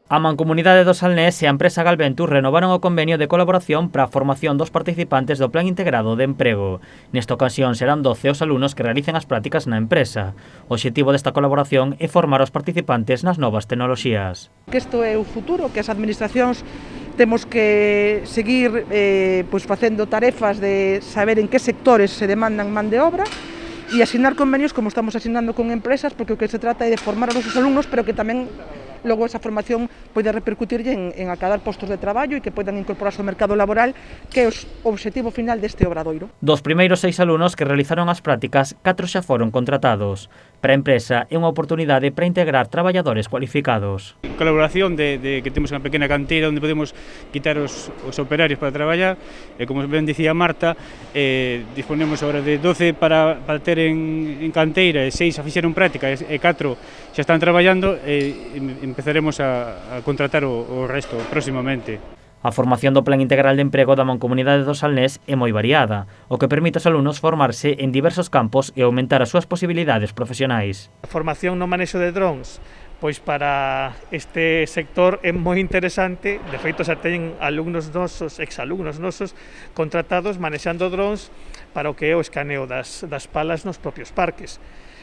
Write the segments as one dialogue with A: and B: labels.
A: A Mancomunidade do Salnés e a empresa Galventus renovaron o convenio de colaboración para a formación dos participantes do Plan Integrado de Emprego. Nesta ocasión serán 12 os alumnos que realicen as prácticas na empresa. O obxectivo desta colaboración é formar os participantes nas novas tecnoloxías.
B: Que isto é o futuro, que as administracións temos que seguir facendo tarefas de saber en que sectores se demandan man de obra e asinar convenios como estamos asinando con empresas, porque o que se trata é de formar a nosos alumnos, pero que tamén logo esa formación pode repercutirlle en acadar postos de traballo e que podan incorporarse ao mercado laboral, que é o obxectivo final deste obradoiro.
A: Dos primeiros 6 alumnos que realizaron as prácticas, 4 xa foron contratados. Para a empresa é unha oportunidade para integrar traballadores cualificados.
C: Colaboración de que temos unha pequena canteira onde podemos quitar os operarios para traballar, e como ben dicía Marta, disponemos agora de 12 para ter en canteira, e 6 a fixeron práctica e 4 xa están traballando, e empezaremos a contratar o resto próximamente.
A: A formación do Plan Integral de Emprego da Mancomunidade do Salnés é moi variada, o que permite aos alumnos formarse en diversos campos e aumentar as súas posibilidades profesionais.
D: A formación no manexo de drons, pois para este sector é moi interesante. De feito, xa teñen alumnos nosos, exalumnos nosos, contratados manexando drons para o que é o escaneo das palas nos propios parques.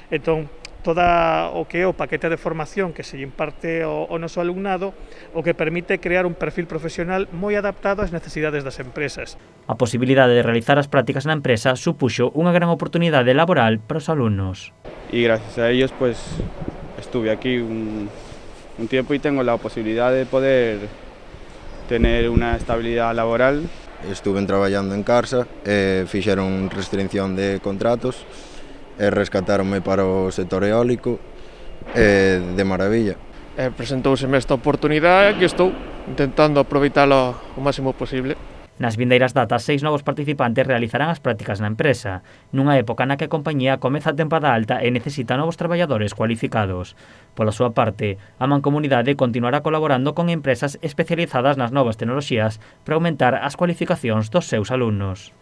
D: Entón, toda o que é o paquete de formación que se imparte ao noso alumnado, o que permite crear un perfil profesional moi adaptado ás necesidades das empresas.
A: A posibilidade de realizar as prácticas na empresa supuxo unha gran oportunidade laboral para os alumnos.
E: Y gracias a ellos pues estuve aquí un tiempo y tengo la posibilidad de poder tener una estabilidad laboral.
F: Estuve traballando en Carsa, fixeron restricción de contratos, e rescatáronme para o sector eólico, de maravilla.
G: Presentouseme esta oportunidade e aquí estou intentando aproveitalo o máximo posible.
A: Nas vindeiras datas, 6 novos participantes realizarán as prácticas na empresa, nunha época na que a compañía comeza a tempada alta e necesita novos traballadores cualificados. Pola súa parte, a Mancomunidade continuará colaborando con empresas especializadas nas novas tecnoloxías para aumentar as cualificacións dos seus alumnos.